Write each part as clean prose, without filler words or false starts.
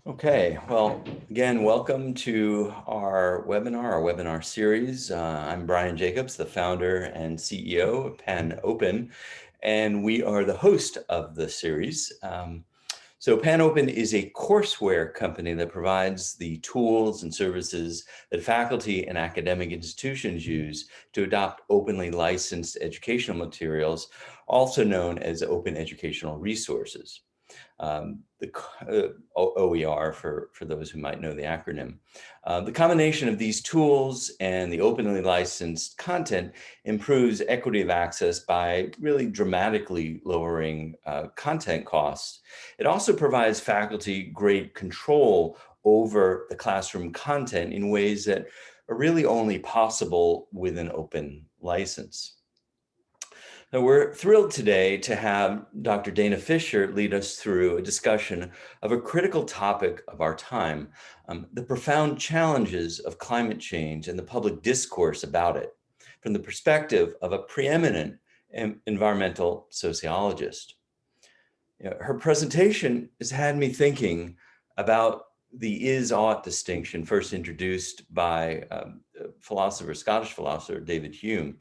Okay, well, again, welcome to our webinar series. I'm Brian Jacobs, the founder and CEO of panOpen, and we are the host of the series. So panOpen is a courseware company that provides the tools and services that faculty and academic institutions use to adopt openly licensed educational materials, also known as open educational resources. The OER for those who might know the acronym. The combination of these tools and the openly licensed content improves equity of access by really dramatically lowering content costs. It also provides faculty great control over the classroom content in ways that are really only possible with an open license. Now, we're thrilled today to have Dr. Dana Fisher lead us through a discussion of a critical topic of our time, the profound challenges of climate change and the public discourse about it, from the perspective of a preeminent environmental sociologist. Her presentation has had me thinking about the is-ought distinction first introduced by Scottish philosopher David Hume.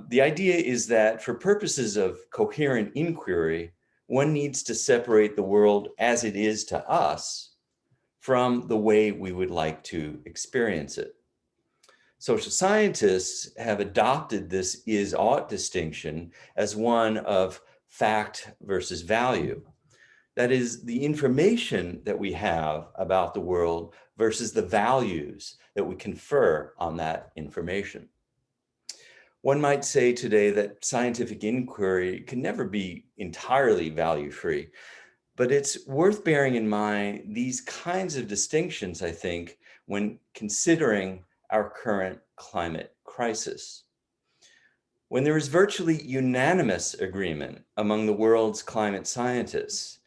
The idea is that for purposes of coherent inquiry, one needs to separate the world as it is to us from the way we would like to experience it. Social scientists have adopted this is-ought distinction as one of fact versus value. That is, the information that we have about the world versus the values that we confer on that information. One might say today that scientific inquiry can never be entirely value-free, but it's worth bearing in mind these kinds of distinctions, I think, when considering our current climate crisis. When there is virtually unanimous agreement among the world's climate scientists,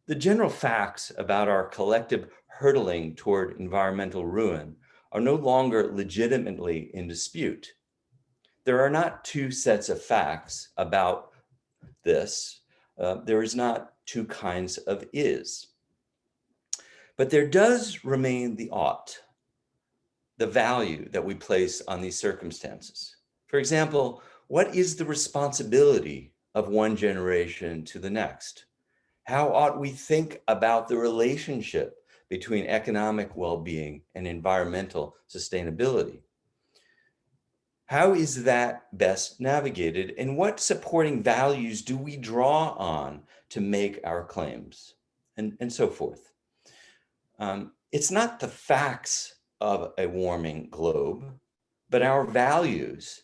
the general facts about our collective hurtling toward environmental ruin are no longer legitimately in dispute. There are not two sets of facts about this. There is not two kinds of is. But there does remain the ought, the value that we place on these circumstances. For example, what is the responsibility of one generation to the next? How ought we think about the relationship between economic well-being and environmental sustainability? How is that best navigated, and what supporting values do we draw on to make our claims, and so forth? It's not the facts of a warming globe, but our values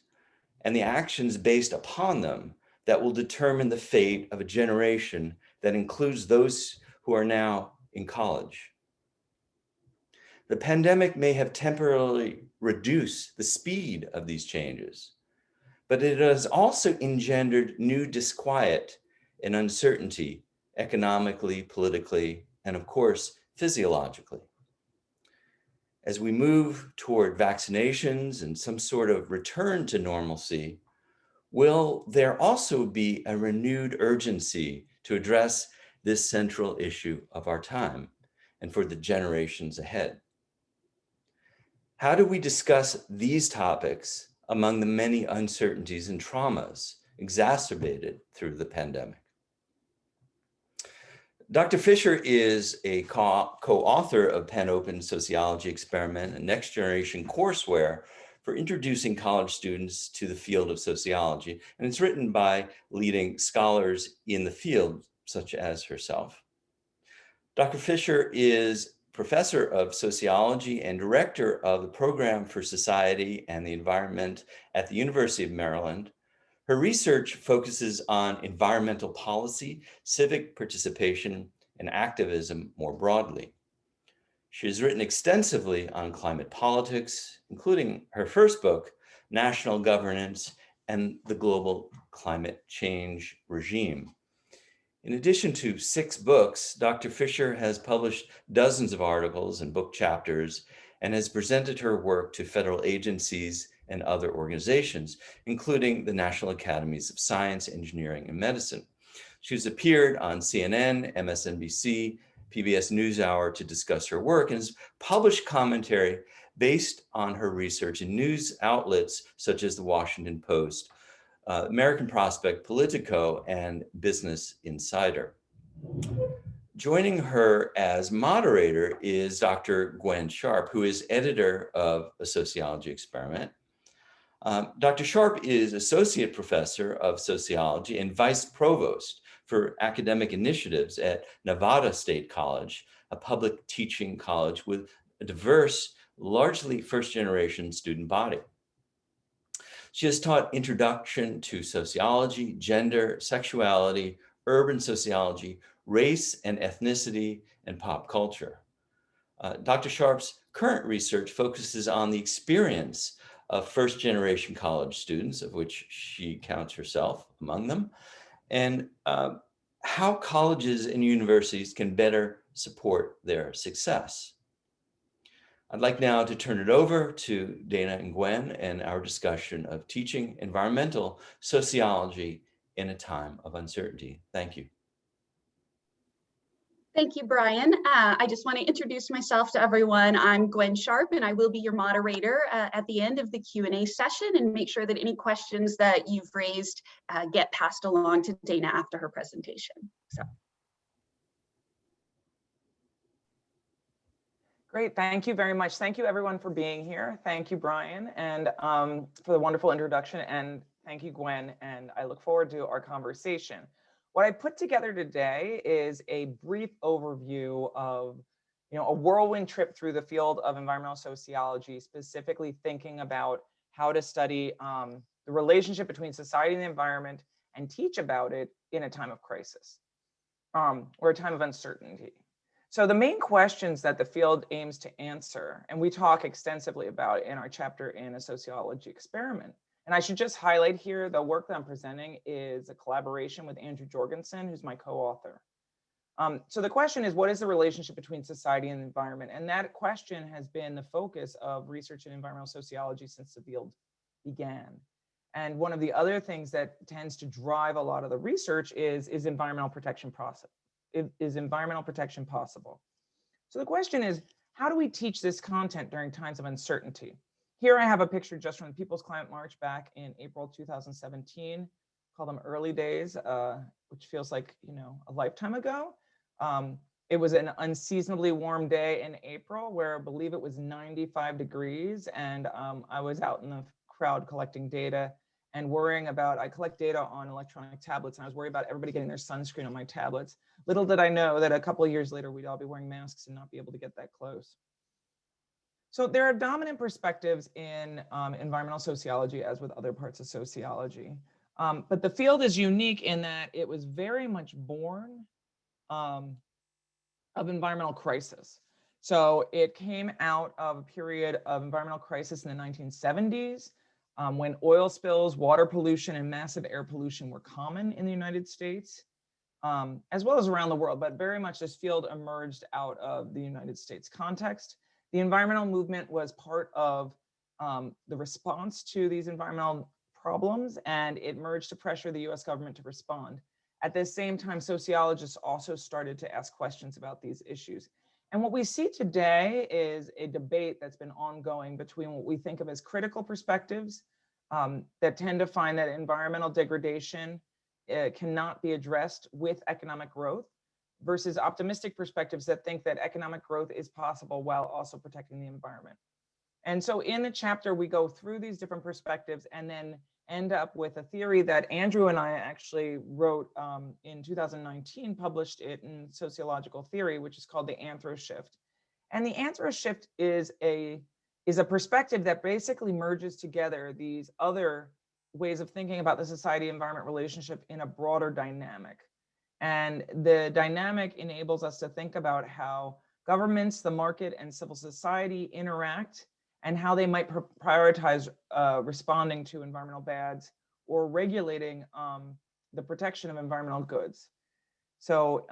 and the actions based upon them that will determine the fate of a generation that includes those who are now in college. The pandemic may have temporarily reduced the speed of these changes, but it has also engendered new disquiet and uncertainty economically, politically, and of course, physiologically. As we move toward vaccinations and some sort of return to normalcy, will there also be a renewed urgency to address this central issue of our time and for the generations ahead? How do we discuss these topics among the many uncertainties and traumas exacerbated through the pandemic? Dr. Fisher is a co-author of panOpen Sociology Experiment, a next generation courseware for introducing college students to the field of sociology. And it's written by leading scholars in the field, such as herself. Dr. Fisher is professor of sociology and director of the Program for Society and the Environment at the University of Maryland. Her research focuses on environmental policy, civic participation, and activism more broadly. She has written extensively on climate politics, including her first book, National Governance and the Global Climate Change Regime. In addition to 6 books, Dr. Fisher has published dozens of articles and book chapters and has presented her work to federal agencies and other organizations, including the National Academies of Science, Engineering, and Medicine. She's appeared on CNN, MSNBC, PBS NewsHour to discuss her work and has published commentary based on her research in news outlets such as the Washington Post, American Prospect, Politico, and Business Insider. Joining her as moderator is Dr. Gwen Sharp, who is editor of A Sociology Experiment. Dr. Sharp is Associate Professor of Sociology and Vice Provost for Academic Initiatives at Nevada State College, a public teaching college with a diverse, largely first-generation student body. She has taught Introduction to Sociology, Gender, Sexuality, Urban Sociology, Race and Ethnicity, and Pop Culture. Dr. Sharp's current research focuses on the experience of first-generation college students, of which she counts herself among them, and how colleges and universities can better support their success. I'd like now to turn it over to Dana and Gwen and our discussion of teaching environmental sociology in a time of uncertainty. Thank you. Thank you, Brian. I just want to introduce myself to everyone. I'm Gwen Sharp, and I will be your moderator at the end of the Q&A session, and make sure that any questions that you've raised get passed along to Dana after her presentation. Great, thank you very much. Thank you everyone for being here. Thank you, Brian, and for the wonderful introduction, and thank you, Gwen, and I look forward to our conversation. What I put together today is a brief overview of, a whirlwind trip through the field of environmental sociology, specifically thinking about how to study the relationship between society and the environment and teach about it in a time of crisis or a time of uncertainty. So the main questions that the field aims to answer, and we talk extensively about in our chapter in A Sociology Experiment. And I should just highlight here, the work that I'm presenting is a collaboration with Andrew Jorgensen, who's my co-author. So the question is, what is the relationship between society and the environment? And that question has been the focus of research in environmental sociology since the field began. And one of the other things that tends to drive a lot of the research is environmental protection process. Is environmental protection possible? So the question is, how do we teach this content during times of uncertainty? Here I have a picture just from the People's Climate March back in April 2017, call them early days, which feels like, a lifetime ago. It was an unseasonably warm day in April where I believe it was 95 degrees, and I was out in the crowd collecting data and worrying about, I collect data on electronic tablets, and I was worried about everybody getting their sunscreen on my tablets. Little did I know that a couple of years later, we'd all be wearing masks and not be able to get that close. So there are dominant perspectives in environmental sociology, as with other parts of sociology. But the field is unique in that it was very much born of environmental crisis. So it came out of a period of environmental crisis in the 1970s, when oil spills, water pollution, and massive air pollution were common in the United States, as well as around the world, but very much this field emerged out of the United States context. The environmental movement was part of the response to these environmental problems, and it merged to pressure the US government to respond. At the same time, sociologists also started to ask questions about these issues. And what we see today is a debate that's been ongoing between what we think of as critical perspectives that tend to find that environmental degradation cannot be addressed with economic growth, versus optimistic perspectives that think that economic growth is possible while also protecting the environment. And so in the chapter, we go through these different perspectives and then end up with a theory that Andrew and I actually wrote in 2019, published it in Sociological Theory, which is called the Anthro-shift. And the Anthro-shift is a perspective that basically merges together these other ways of thinking about the society-environment relationship in a broader dynamic. And the dynamic enables us to think about how governments, the market, and civil society interact, and how they might prioritize responding to environmental bads or regulating the protection of environmental goods. So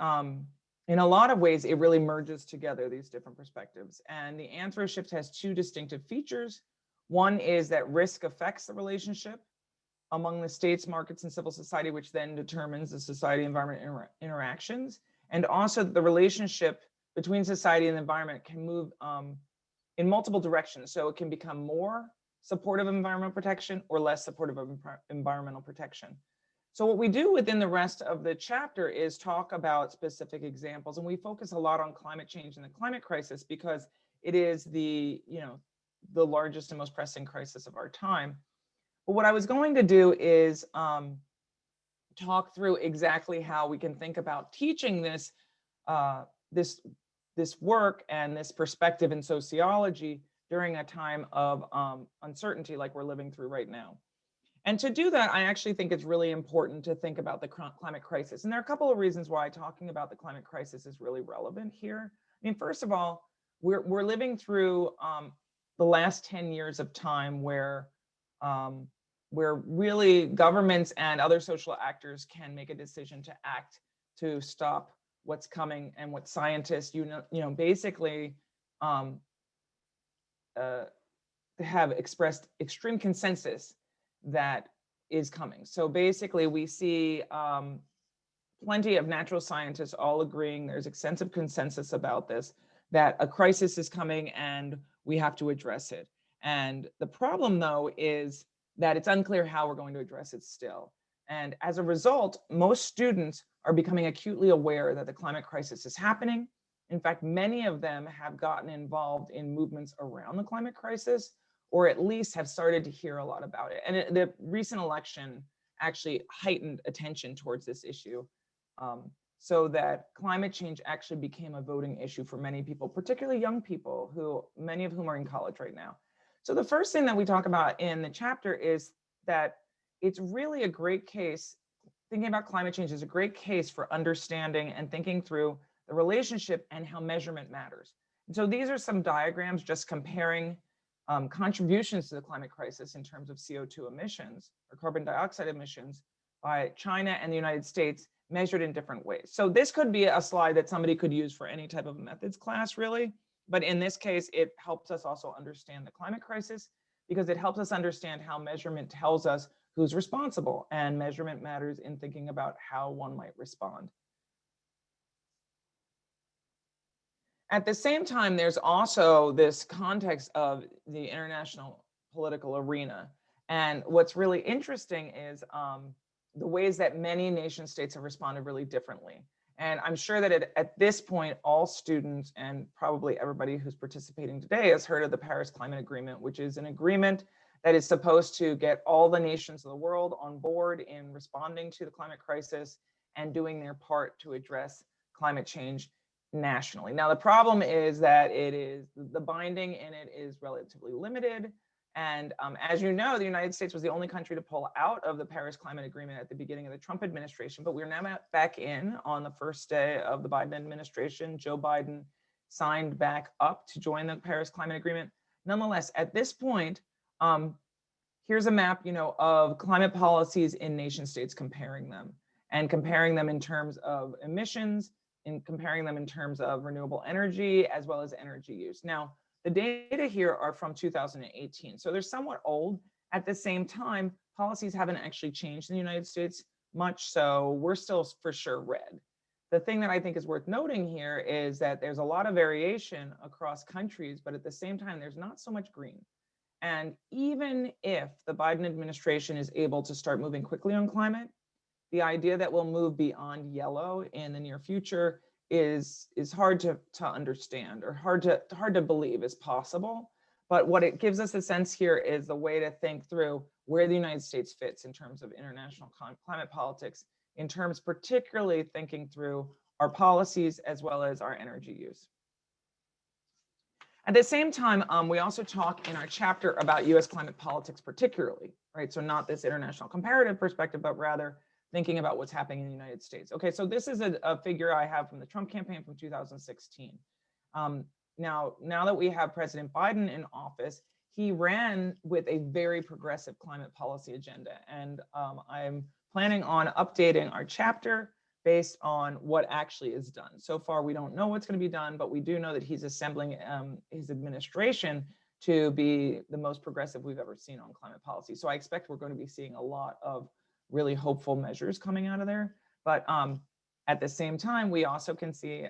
in a lot of ways, it really merges together these different perspectives. And the Anthro-shift has two distinctive features. One is that risk affects the relationship among the states, markets, and civil society, which then determines the society-environment interactions. And also the relationship between society and the environment can move in multiple directions. So it can become more supportive of environmental protection or less supportive of environmental protection. So what we do within the rest of the chapter is talk about specific examples, and we focus a lot on climate change and the climate crisis because it is the largest and most pressing crisis of our time. But what I was going to do is talk through exactly how we can think about teaching this this work and this perspective in sociology during a time of uncertainty like we're living through right now. And to do that, I actually think it's really important to think about the climate crisis. And there are a couple of reasons why talking about the climate crisis is really relevant here. I mean, first of all, we're living through the last 10 years of time where really governments and other social actors can make a decision to act to stop what's coming, and what scientists basically have expressed extreme consensus that is coming. So basically we see plenty of natural scientists all agreeing, there's extensive consensus about this, that a crisis is coming and we have to address it. And the problem though is that it's unclear how we're going to address it still. And as a result, most students are becoming acutely aware that the climate crisis is happening. In fact, many of them have gotten involved in movements around the climate crisis, or at least have started to hear a lot about it. And the recent election actually heightened attention towards this issue, so that climate change actually became a voting issue for many people, particularly young people, many of whom are in college right now. So the first thing that we talk about in the chapter is that it's really a great case, thinking about climate change is a great case for understanding and thinking through the relationship and how measurement matters. And so these are some diagrams just comparing contributions to the climate crisis in terms of CO2 emissions or carbon dioxide emissions by China and the United States measured in different ways. So this could be a slide that somebody could use for any type of methods class really, but in this case, it helps us also understand the climate crisis because it helps us understand how measurement tells us who's responsible, and measurement matters in thinking about how one might respond. At the same time, there's also this context of the international political arena. And what's really interesting is the ways that many nation states have responded really differently. And I'm sure that at this point, all students and probably everybody who's participating today has heard of the Paris Climate Agreement, which is an agreement that is supposed to get all the nations of the world on board in responding to the climate crisis and doing their part to address climate change nationally. Now, the problem is that the binding in it is relatively limited. And as you know, the United States was the only country to pull out of the Paris Climate Agreement at the beginning of the Trump administration, but we're now back in on the first day of the Biden administration. Joe Biden signed back up to join the Paris Climate Agreement. Nonetheless, at this point, here's a map, of climate policies in nation states, comparing them in terms of emissions, and comparing them in terms of renewable energy as well as energy use. Now, the data here are from 2018, so they're somewhat old. At the same time, policies haven't actually changed in the United States much, so we're still for sure red. The thing that I think is worth noting here is that there's a lot of variation across countries, but at the same time, there's not so much green. And even if the Biden administration is able to start moving quickly on climate, the idea that we'll move beyond yellow in the near future is hard to understand, or hard to believe is possible. But what it gives us a sense here is the way to think through where the United States fits in terms of international climate politics, in terms particularly thinking through our policies as well as our energy use. At the same time, we also talk in our chapter about US climate politics particularly, right? So not this international comparative perspective, but rather thinking about what's happening in the United States. Okay, so this is a figure I have from the Trump campaign from 2016. Now that we have President Biden in office, he ran with a very progressive climate policy agenda. And I'm planning on updating our chapter based on what actually is done. So far, we don't know what's going to be done, but we do know that he's assembling his administration to be the most progressive we've ever seen on climate policy. So I expect we're going to be seeing a lot of really hopeful measures coming out of there. But at the same time, we also can see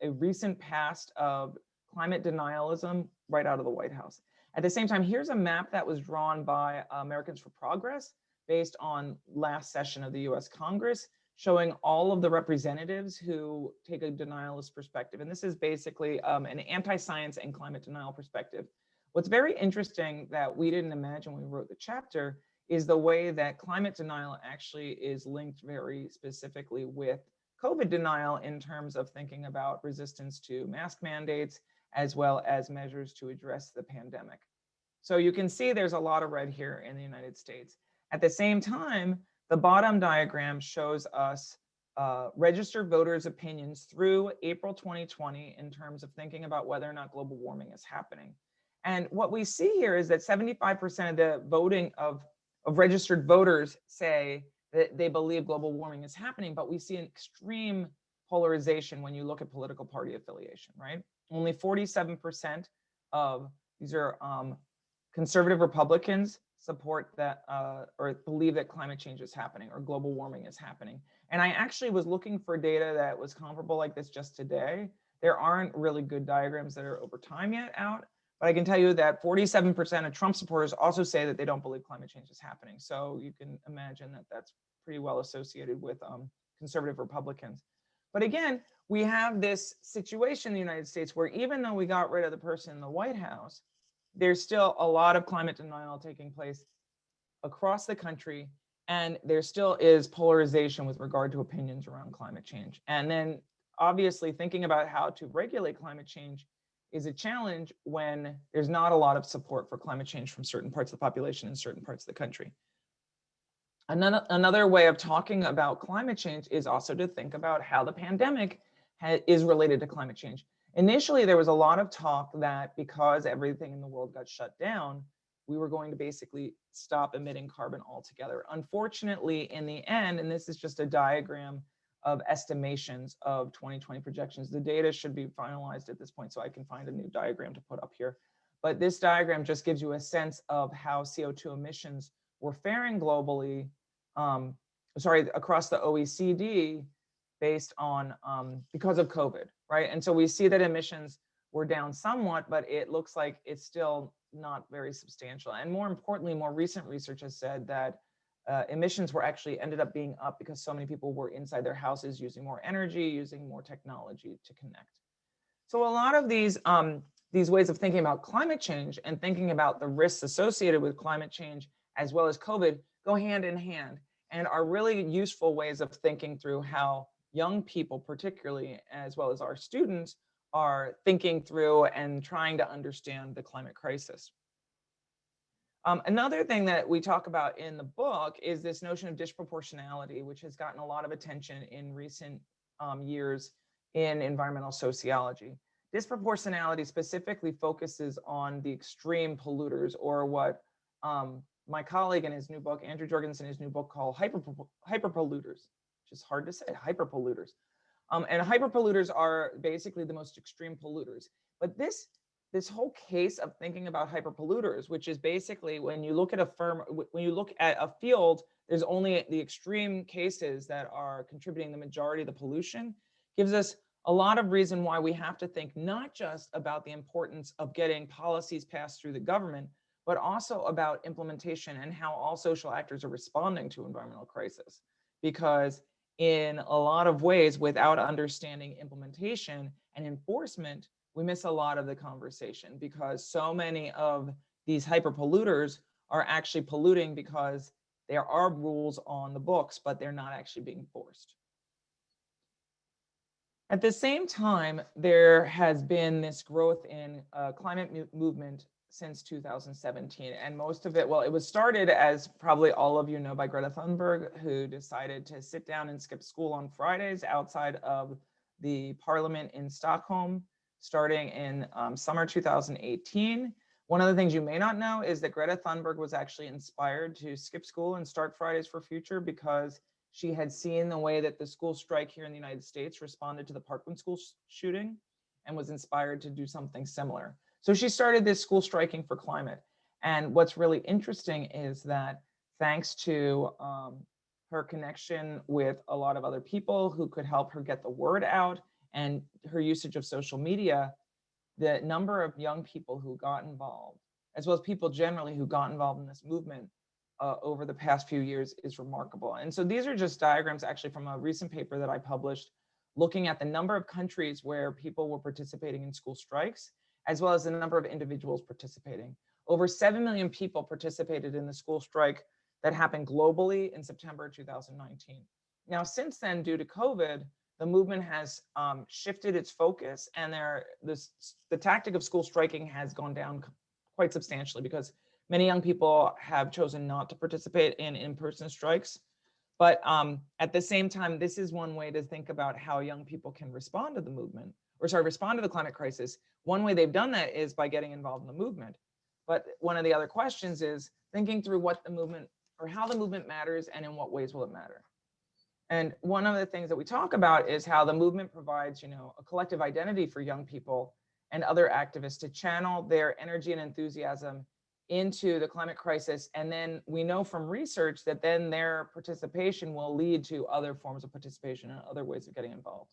a recent past of climate denialism right out of the White House. At the same time, here's a map that was drawn by Americans for Progress based on last session of the US Congress, showing all of the representatives who take a denialist perspective. And this is basically an anti-science and climate denial perspective. What's very interesting that we didn't imagine when we wrote the chapter is the way that climate denial actually is linked very specifically with COVID denial in terms of thinking about resistance to mask mandates, as well as measures to address the pandemic. So you can see there's a lot of red here in the United States. At the same time, the bottom diagram shows us registered voters' opinions through April 2020 in terms of thinking about whether or not global warming is happening. And what we see here is that 75% of the voting of registered voters say that they believe global warming is happening, but we see an extreme polarization when you look at political party affiliation, right? Only 47% of these are conservative Republicans support that or believe that climate change is happening or global warming is happening. And I actually was looking for data that was comparable like this just today. There aren't really good diagrams that are over time yet out, but I can tell you that 47% of Trump supporters also say that they don't believe climate change is happening. So you can imagine that that's pretty well associated with conservative Republicans. But again, we have this situation in the United States where even though we got rid of the person in the White House, there's still a lot of climate denial taking place across the country, and there still is polarization with regard to opinions around climate change. And then obviously thinking about how to regulate climate change is a challenge when there's not a lot of support for climate change from certain parts of the population in certain parts of the country. Another way of talking about climate change is also to think about how the pandemic is related to climate change. Initially, there was a lot of talk that because everything in the world got shut down, we were going to basically stop emitting carbon altogether. Unfortunately, in the end, and this is just a diagram of estimations of 2020 projections, the data should be finalized at this point, so I can find a new diagram to put up here. But this diagram just gives you a sense of how CO2 emissions were faring globally, across the OECD, based on because of COVID, right? And so we see that emissions were down somewhat, but it looks like it's still not very substantial. And more importantly, more recent research has said that emissions were actually ended up being up because so many people were inside their houses using more energy, using more technology to connect. So a lot of these ways of thinking about climate change and thinking about the risks associated with climate change as well as COVID go hand in hand and are really useful ways of thinking through how young people particularly, as well as our students, are thinking through and trying to understand the climate crisis. Another thing that we talk about in the book is this notion of disproportionality, which has gotten a lot of attention in recent years in environmental sociology. Disproportionality specifically focuses on the extreme polluters, or what my colleague in his new book, Andrew Jorgensen, in his new book, called hyperpolluters, which is hard to say, hyperpolluters. And hyperpolluters are basically the most extreme polluters. But this whole case of thinking about hyperpolluters, which is basically when you look at a field, there's only the extreme cases that are contributing the majority of the pollution, gives us a lot of reason why we have to think not just about the importance of getting policies passed through the government, but also about implementation and how all social actors are responding to environmental crisis. Because in a lot of ways, without understanding implementation and enforcement, we miss a lot of the conversation, because so many of these hyperpolluters are actually polluting because there are rules on the books, but they're not actually being enforced. At the same time, there has been this growth in climate movement since 2017, and most of it, well, it was started, as probably all of you know, by Greta Thunberg, who decided to sit down and skip school on Fridays outside of the parliament in Stockholm, starting in summer 2018. One of the things you may not know is that Greta Thunberg was actually inspired to skip school and start Fridays for Future because she had seen the way that the school strike here in the United States responded to the Parkland school shooting and was inspired to do something similar. So she started this school striking for climate. And what's really interesting is that thanks to her connection with a lot of other people who could help her get the word out and her usage of social media, the number of young people who got involved, as well as people generally who got involved in this movement over the past few years is remarkable. And so these are just diagrams actually from a recent paper that I published looking at the number of countries where people were participating in school strikes, as well as the number of individuals participating. Over 7 million people participated in the school strike that happened globally in September 2019. Now, since then, due to COVID, the movement has shifted its focus, and the tactic of school striking has gone down quite substantially because many young people have chosen not to participate in in-person strikes. But at the same time, this is one way to think about how young people can respond to the movement, respond to the climate crisis. One way they've done that is by getting involved in the movement. But one of the other questions is thinking through what the movement or how the movement matters and in what ways will it matter. And one of the things that we talk about is how the movement provides, a collective identity for young people and other activists to channel their energy and enthusiasm into the climate crisis. And then we know from research that then their participation will lead to other forms of participation and other ways of getting involved.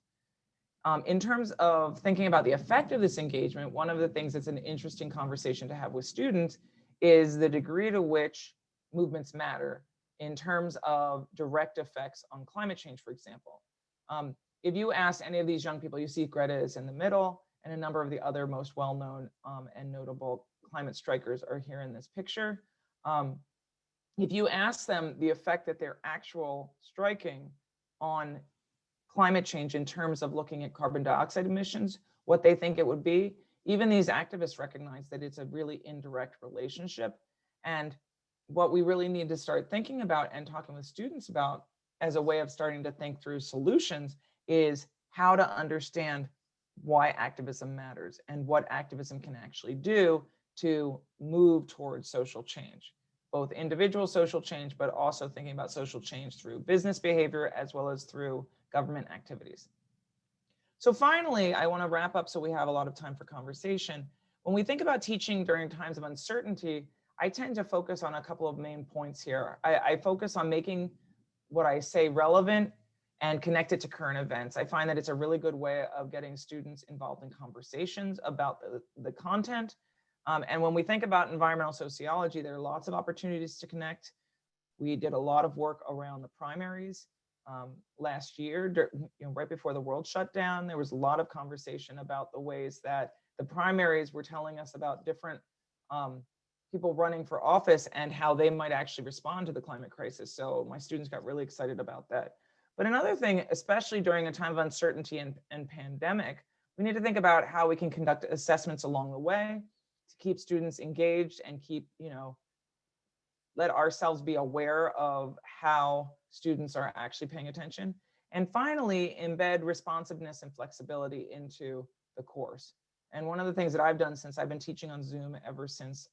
In terms of thinking about the effect of this engagement, one of the things that's an interesting conversation to have with students is the degree to which movements matter in terms of direct effects on climate change, for example. If you ask any of these young people, you see Greta is in the middle, and a number of the other most well-known and notable climate strikers are here in this picture. If you ask them the effect that their actual striking on climate change in terms of looking at carbon dioxide emissions, what they think it would be, even these activists recognize that it's a really indirect relationship. And what we really need to start thinking about and talking with students about as a way of starting to think through solutions is how to understand why activism matters and what activism can actually do to move towards social change, both individual social change, but also thinking about social change through business behavior as well as through government activities. So finally, I want to wrap up so we have a lot of time for conversation. When we think about teaching during times of uncertainty, I tend to focus on a couple of main points here. I focus on making what I say relevant and connect it to current events. I find that it's a really good way of getting students involved in conversations about the content. And when we think about environmental sociology, there are lots of opportunities to connect. We did a lot of work around the primaries last year, right before the world shut down. There was a lot of conversation about the ways that the primaries were telling us about different people running for office and how they might actually respond to the climate crisis. So my students got really excited about that. But another thing, especially during a time of uncertainty and pandemic, we need to think about how we can conduct assessments along the way to keep students engaged and keep, let ourselves be aware of how students are actually paying attention. And finally, embed responsiveness and flexibility into the course. And one of the things that I've done since I've been teaching on Zoom ever since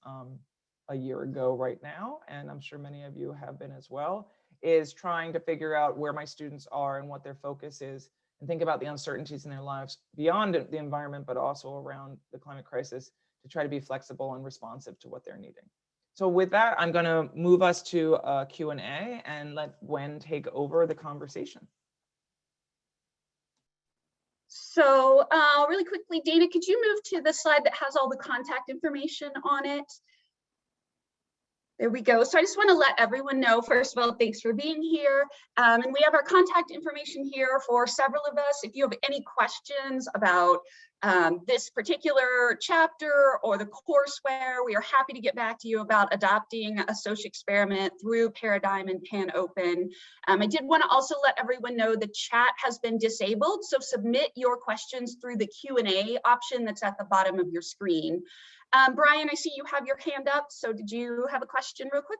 a year ago right now, and I'm sure many of you have been as well, is trying to figure out where my students are and what their focus is and think about the uncertainties in their lives beyond the environment, but also around the climate crisis to try to be flexible and responsive to what they're needing. So with that, I'm going to move us to a Q&A and let Gwen take over the conversation. So really quickly, Dana, could you move to the slide that has all the contact information on it? There we go. So I just want to let everyone know, first of all, thanks for being here. And we have our contact information here for several of us. If you have any questions about this particular chapter or the courseware, we are happy to get back to you about adopting a social experiment through Paradigm and panOpen. I did want to also let everyone know the chat has been disabled, so submit your questions through the Q&A option that's at the bottom of your screen. Brian, I see you have your hand up, so did you have a question real quick?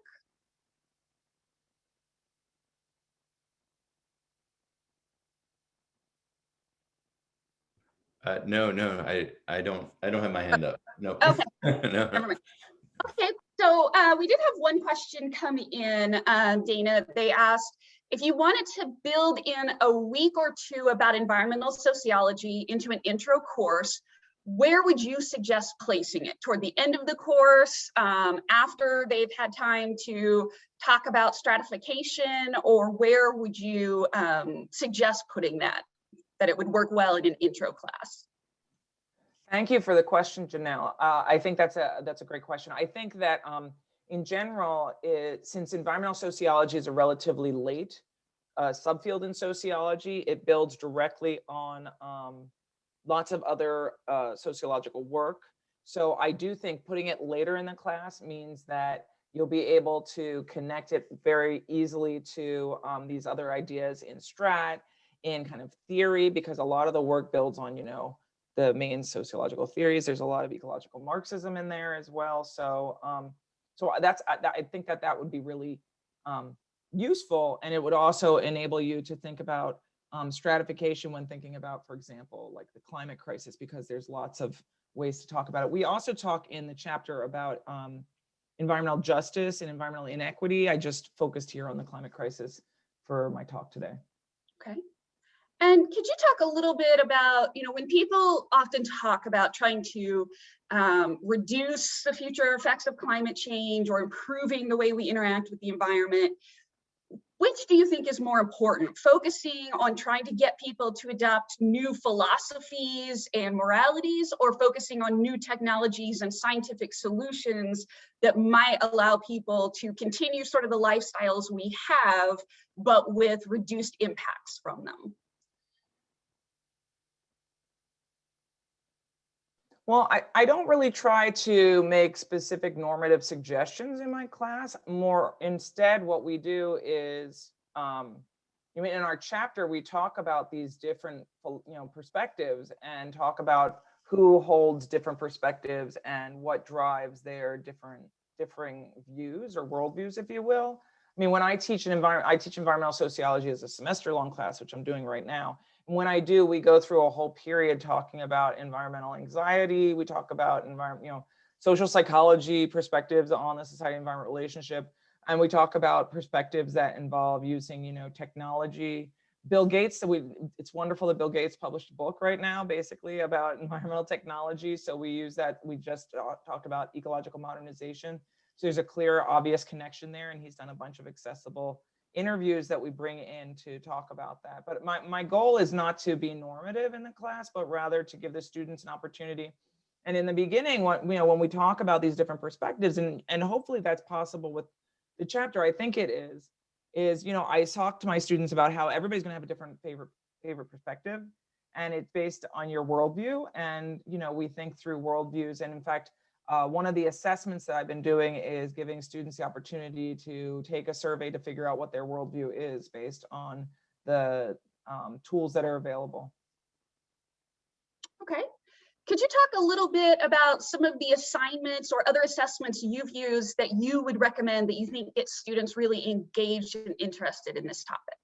No, I don't have my hand up. No. Okay. No. Okay, so we did have one question come in, Dana. They asked if you wanted to build in a week or two about environmental sociology into an intro course, where would you suggest placing it? Toward the end of the course, after they've had time to talk about stratification, or where would you suggest putting that that it would work well in an intro class? Thank you for the question, Janelle. I think that's a great question. I think that in general, since environmental sociology is a relatively late subfield in sociology, it builds directly on lots of other sociological work. So I do think putting it later in the class means that you'll be able to connect it very easily to these other ideas in strat, in kind of theory, because a lot of the work builds on, the main sociological theories. There's a lot of ecological Marxism in there as well. So, I think that would be really useful, and it would also enable you to think about stratification when thinking about, for example, like the climate crisis, because there's lots of ways to talk about it. We also talk in the chapter about environmental justice and environmental inequity. I just focused here on the climate crisis for my talk today. Okay. And could you talk a little bit about, when people often talk about trying to reduce the future effects of climate change or improving the way we interact with the environment, which do you think is more important? Focusing on trying to get people to adopt new philosophies and moralities, or focusing on new technologies and scientific solutions that might allow people to continue sort of the lifestyles we have, but with reduced impacts from them? Well, I don't really try to make specific normative suggestions in my class. More instead, what we do is, in our chapter, we talk about these different, perspectives, and talk about who holds different perspectives and what drives their differing views or worldviews, if you will. When I teach I teach environmental sociology as a semester-long class, which I'm doing right now. And when I do, we go through a whole period talking about environmental anxiety. We talk about social psychology perspectives on the society-environment relationship, and we talk about perspectives that involve using, technology. Bill Gates, it's wonderful that Bill Gates published a book right now, basically about environmental technology. So we use that. We just talked about ecological modernization. So there's a clear, obvious connection there, and he's done a bunch of accessible interviews that we bring in to talk about that. But my goal is not to be normative in the class, but rather to give the students an opportunity. And in the beginning, when we talk about these different perspectives, and hopefully that's possible with the chapter, I think it is I talk to my students about how everybody's gonna have a different favorite perspective, and it's based on your worldview. And we think through worldviews, and in fact, one of the assessments that I've been doing is giving students the opportunity to take a survey to figure out what their worldview is based on the tools that are available. Okay. Could you talk a little bit about some of the assignments or other assessments you've used that you would recommend that you think get students really engaged and interested in this topic?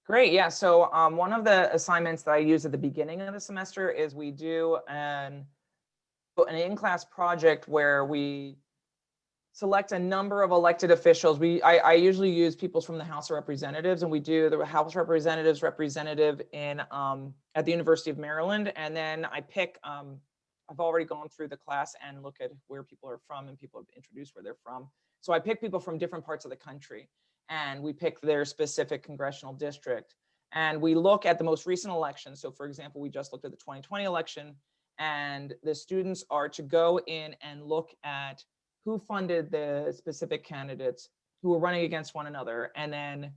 Great, yeah. So one of the assignments that I use at the beginning of the semester is we do an in-class project where we select a number of elected officials. I usually use people from the House of Representatives, and we do the House Representatives representative in at the University of Maryland, and then I pick. I've already gone through the class and look at where people are from, and people have introduced where they're from. So I pick people from different parts of the country, and we pick their specific congressional district, and we look at the most recent election. So, for example, we just looked at the 2020 election. And the students are to go in and look at who funded the specific candidates who were running against one another. And then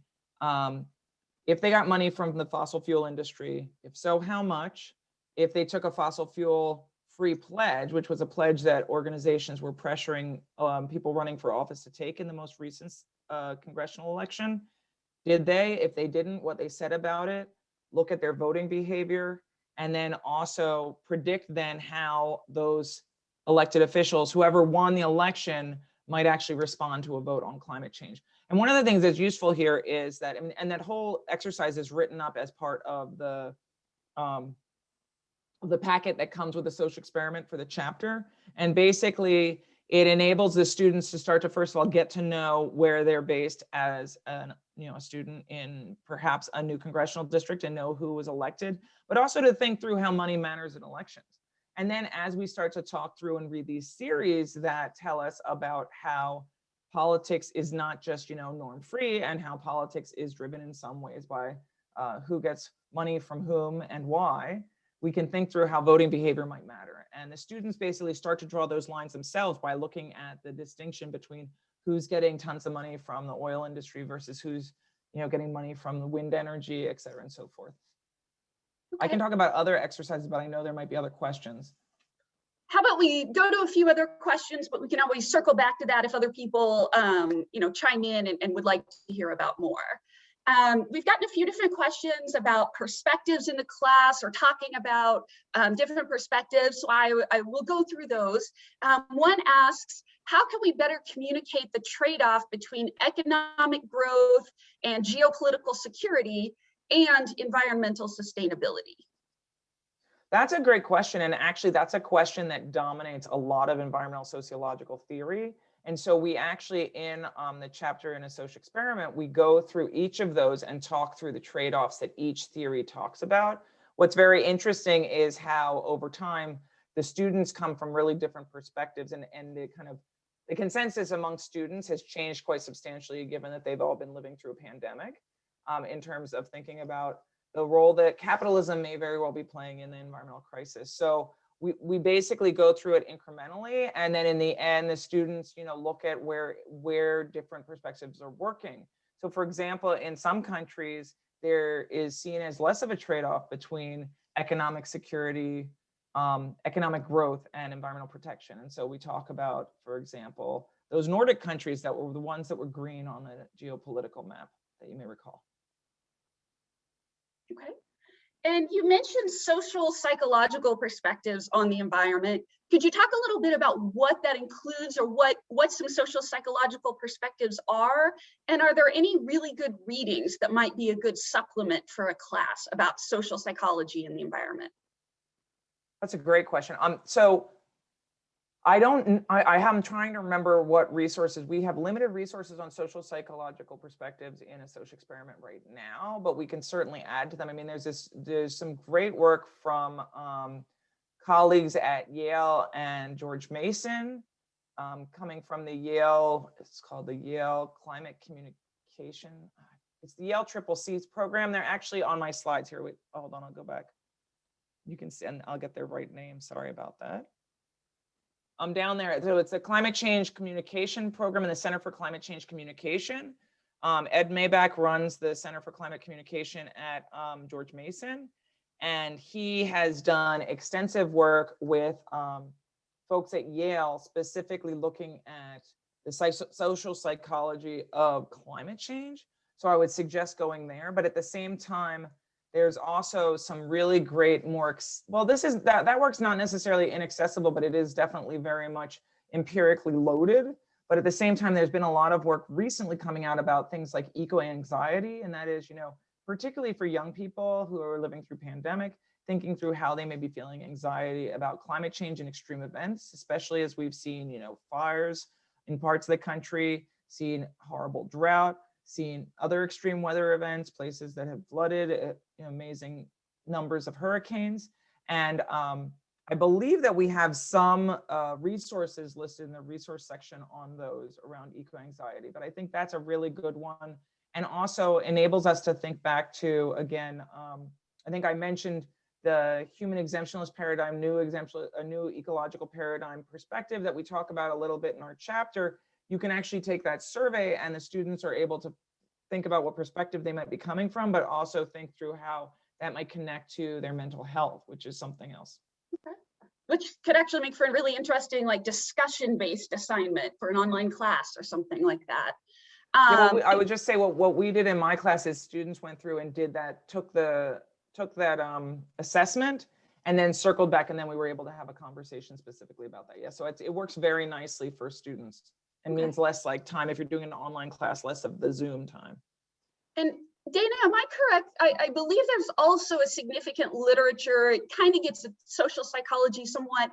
if they got money from the fossil fuel industry, if so, how much? If they took a fossil fuel free pledge, which was a pledge that organizations were pressuring people running for office to take in the most recent congressional election, did they? If they didn't, what they said about it, look at their voting behavior, and then also predict then how those elected officials, whoever won the election, might actually respond to a vote on climate change. And one of the things that's useful here is that, and that whole exercise is written up as part of the packet that comes with the social experiment for the chapter. And basically, it enables the students to start to, first of all, get to know where they're based as a student in perhaps a new congressional district and know who was elected, but also to think through how money matters in elections. And then as we start to talk through and read these series that tell us about how politics is not just, norm free, and how politics is driven in some ways by who gets money from whom and why, we can think through how voting behavior might matter. And the students basically start to draw those lines themselves by looking at the distinction between who's getting tons of money from the oil industry versus who's getting money from the wind energy, et cetera, and so forth. Okay. I can talk about other exercises, but I know there might be other questions. How about we go to a few other questions, but we can always circle back to that if other people, chime in and would like to hear about more. We've gotten a few different questions about perspectives in the class or talking about different perspectives. So I will go through those. One asks, how can we better communicate the trade-off between economic growth and geopolitical security and environmental sustainability? That's a great question. And actually, that's a question that dominates a lot of environmental sociological theory. And so we actually, in the chapter in A Sociology Experiment, we go through each of those and talk through the trade-offs that each theory talks about. What's very interesting is how over time, the students come from really different perspectives, and the consensus among students has changed quite substantially, given that they've all been living through a pandemic, in terms of thinking about the role that capitalism may very well be playing in the environmental crisis. So we basically go through it incrementally, and then in the end, the students, look at where different perspectives are working. So for example, in some countries, there is seen as less of a trade-off between economic security, economic growth, and environmental protection. And so we talk about, for example, those Nordic countries that were the ones that were green on the geopolitical map that you may recall. Okay. And you mentioned social psychological perspectives on the environment. Could you talk a little bit about what that includes, or what some social psychological perspectives are? And are there any really good readings that might be a good supplement for a class about social psychology in the environment? That's a great question. So I'm trying to remember what resources. We have limited resources on social psychological perspectives in A Social Experiment right now, but we can certainly add to them. I mean, there's some great work from colleagues at Yale and George Mason, coming from the Yale, it's called the Yale Climate Communication. It's the Yale CCC's program. They're actually on my slides here. Wait, hold on, I'll go back. You can see, and I'll get their right name. Sorry about that. I'm down there. So it's a climate change communication program in the Center for Climate Change Communication. Ed Maybach runs the Center for Climate Communication at George Mason. And he has done extensive work with folks at Yale, specifically looking at the social psychology of climate change. So I would suggest going there, but at the same time, there's also some really great that work's not necessarily inaccessible, but it is definitely very much empirically loaded. But at the same time, there's been a lot of work recently coming out about things like eco-anxiety. And that is, particularly for young people who are living through pandemic, thinking through how they may be feeling anxiety about climate change and extreme events, especially as we've seen, fires in parts of the country, seen horrible drought, seen other extreme weather events, places that have flooded, amazing numbers of hurricanes. And I believe that we have some resources listed in the resource section on those around eco-anxiety, but I think that's a really good one, and also enables us to think back to, again, I think I mentioned the human exemptionalist paradigm, a new ecological paradigm perspective that we talk about a little bit in our chapter. You can actually take that survey and the students are able to think about what perspective they might be coming from, but also think through how that might connect to their mental health, which is something else. Okay. Which could actually make for a really interesting, discussion-based assignment for an online class or something like that. I would just say what we did in my class is students went through and did that, took that assessment, and then circled back, and then we were able to have a conversation specifically about that. Yeah, so it works very nicely for students. And means less time if you're doing an online class, less of the Zoom time. And Dana, am I correct? I believe there's also a significant literature, it kind of gets at social psychology somewhat,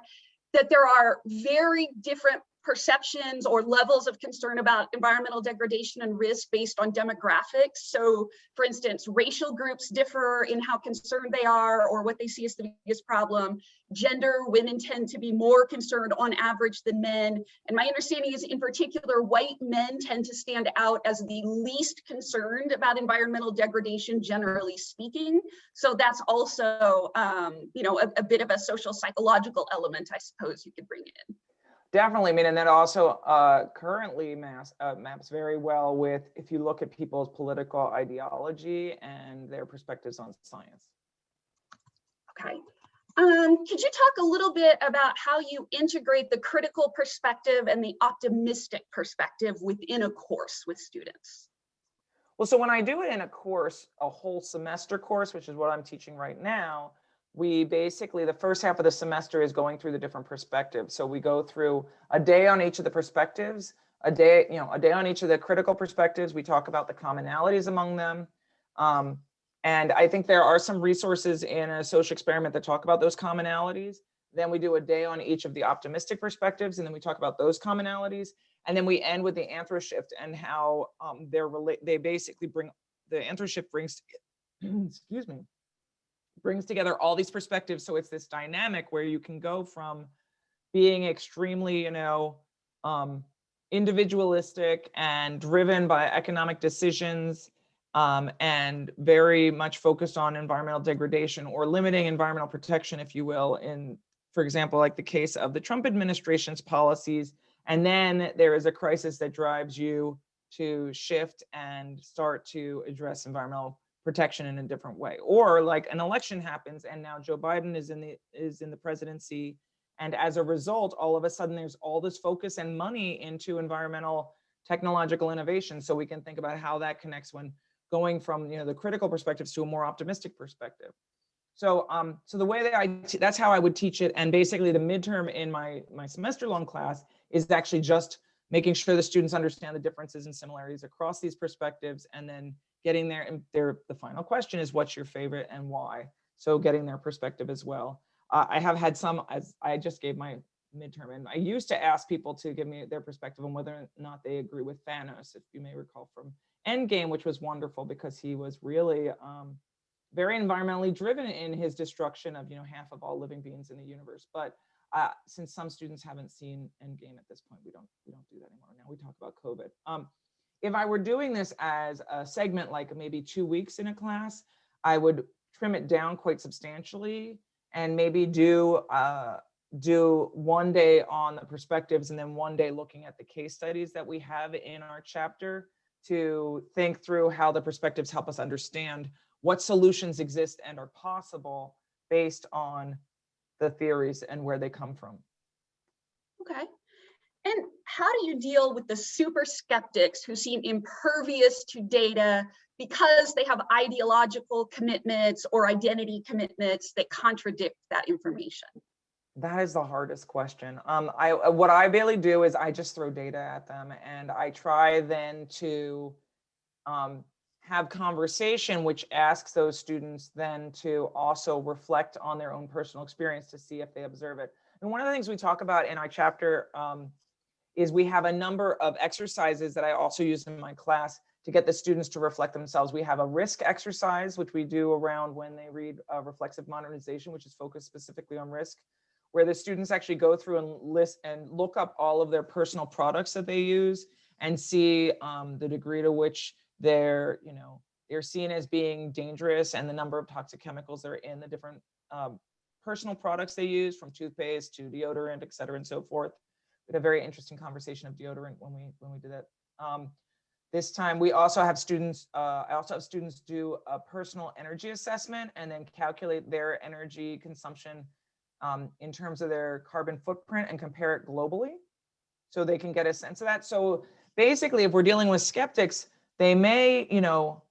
that there are very different perceptions or levels of concern about environmental degradation and risk based on demographics. So for instance, racial groups differ in how concerned they are or what they see as the biggest problem. Gender, women tend to be more concerned on average than men. And my understanding is in particular, white men tend to stand out as the least concerned about environmental degradation, generally speaking. So that's also, you know, a bit of a social psychological element, I suppose you could bring in. Definitely. I mean, and that also currently maps very well with, if you look at people's political ideology and their perspectives on science. Okay. Could you talk a little bit about how you integrate the critical perspective and the optimistic perspective within a course with students? Well, so when I do it in a course, a whole semester course, which is what I'm teaching right now, we basically, the first half of the semester is going through the different perspectives. So we go through a day on each of the perspectives, a day on each of the critical perspectives. We talk about the commonalities among them. And I think there are some resources in a social experiment that talk about those commonalities. Then we do a day on each of the optimistic perspectives, and then we talk about those commonalities. And then we end with the Anthro-shift and how they basically bring, the Anthro-shift brings, excuse me, brings together all these perspectives. So it's this dynamic where you can go from being extremely, individualistic and driven by economic decisions, and very much focused on environmental degradation or limiting environmental protection, if you will, in, for example, like the case of the Trump administration's policies. And then there is a crisis that drives you to shift and start to address environmental protection in a different way. Or like an election happens and now Joe Biden is in the presidency, and as a result, all of a sudden there's all this focus and money into environmental technological innovation. So we can think about how that connects when going from the critical perspectives to a more optimistic perspective. So so the way that that's how I would teach it. And basically the midterm in my semester-long class is actually just making sure the students understand the differences and similarities across these perspectives, and then getting there. And the final question is, what's your favorite and why? So getting their perspective as well. I have had some, as I just gave my midterm, and I used to ask people to give me their perspective on whether or not they agree with Thanos, if you may recall from Endgame, which was wonderful because he was really very environmentally driven in his destruction of half of all living beings in the universe. But since some students haven't seen Endgame at this point, we don't do that anymore. Now we talk about COVID. If I were doing this as a segment, like maybe 2 weeks in a class, I would trim it down quite substantially and maybe do 1 day on the perspectives and then 1 day looking at the case studies that we have in our chapter to think through how the perspectives help us understand what solutions exist and are possible based on the theories and where they come from. Okay. And how do you deal with the super skeptics who seem impervious to data because they have ideological commitments or identity commitments that contradict that information? That is the hardest question. What I really do is I just throw data at them, and I try then to have conversation, which asks those students then to also reflect on their own personal experience to see if they observe it. And one of the things we talk about in our chapter is we have a number of exercises that I also use in my class to get the students to reflect themselves. We have a risk exercise, which we do around when they read Reflexive Modernization, which is focused specifically on risk, where the students actually go through and list and look up all of their personal products that they use and see the degree to which they're seen as being dangerous and the number of toxic chemicals that are in the different personal products they use, from toothpaste to deodorant, et cetera, and so forth. We had a very interesting conversation of deodorant when we did that. This time we also have students, I also have students do a personal energy assessment and then calculate their energy consumption in terms of their carbon footprint and compare it globally, so they can get a sense of that. So basically, if we're dealing with skeptics, they may,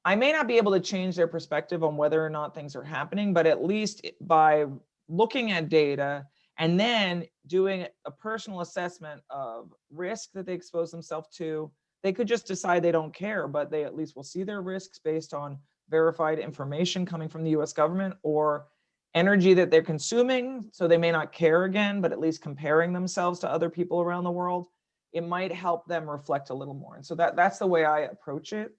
I may not be able to change their perspective on whether or not things are happening, but at least by looking at data and then doing a personal assessment of risk that they expose themselves to, they could just decide they don't care, but they at least will see their risks based on verified information coming from the US government, or energy that they're consuming. So they may not care again, but at least comparing themselves to other people around the world. it might help them reflect a little more. And so that's the way I approach it.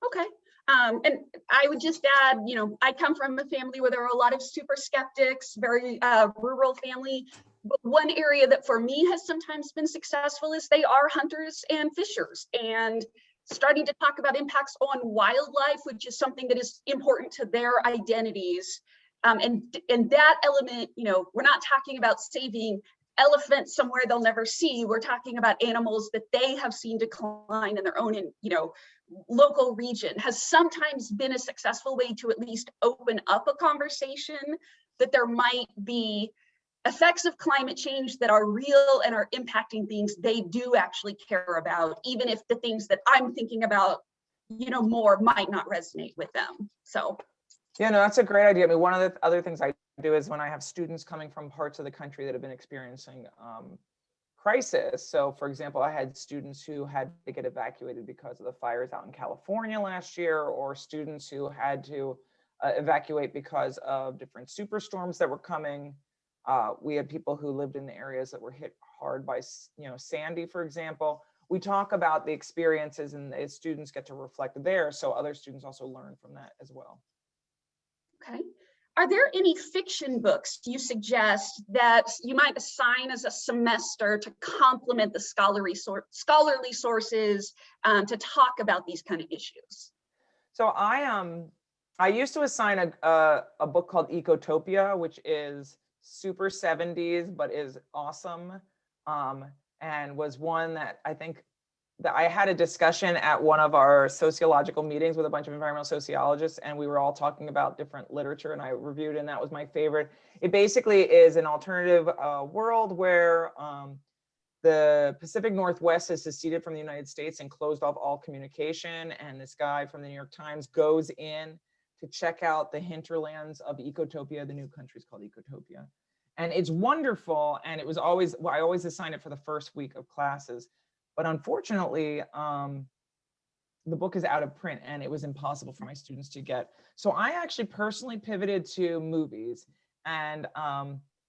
Okay. And I would just add, I come from a family where there are a lot of super skeptics, very rural family. But one area that for me has sometimes been successful is they are hunters and fishers, and starting to talk about impacts on wildlife, which is something that is important to their identities. And that element, we're not talking about saving elephants somewhere they'll never see. We're talking about animals that they have seen decline in their own, local region, has sometimes been a successful way to at least open up a conversation that there might be effects of climate change that are real and are impacting things they do actually care about, even if the things that I'm thinking about, more might not resonate with them. So. Yeah, no, that's a great idea. I mean, one of the other things I do is when I have students coming from parts of the country that have been experiencing crisis. So for example, I had students who had to get evacuated because of the fires out in California last year, or students who had to evacuate because of different superstorms that were coming. We had people who lived in the areas that were hit hard by, Sandy, for example. We talk about the experiences, and the students get to reflect there, so other students also learn from that as well. Okay. Are there any fiction books you suggest that you might assign as a semester to complement the scholarly sources to talk about these kind of issues? So I used to assign a book called Ecotopia, which is super 70s, but is awesome, and was one that I think that I had a discussion at one of our sociological meetings with a bunch of environmental sociologists, and we were all talking about different literature, and I reviewed, and that was my favorite. It basically is an alternative world where the Pacific Northwest is seceded from the United States and closed off all communication, and this guy from the New York Times goes in to check out the hinterlands of Ecotopia. The new country is called Ecotopia. And it's wonderful, and it was always, well, I always assign it for the first week of classes. But unfortunately, the book is out of print, and it was impossible for my students to get. So I actually personally pivoted to movies. And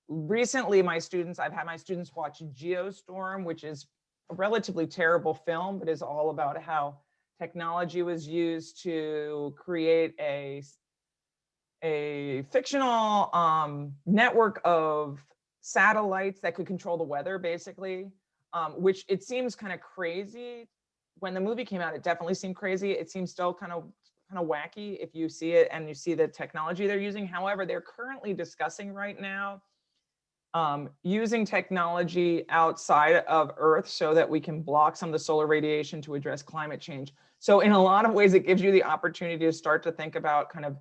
recently, I've had my students watch Geostorm, which is a relatively terrible film, but is all about how technology was used to create a fictional network of satellites that could control the weather, basically. Which it seems kind of crazy. When the movie came out, it definitely seemed crazy. It seems still kind of wacky if you see it and you see the technology they're using. However, they're currently discussing right now using technology outside of Earth so that we can block some of the solar radiation to address climate change. So in a lot of ways, it gives you the opportunity to start to think about kind of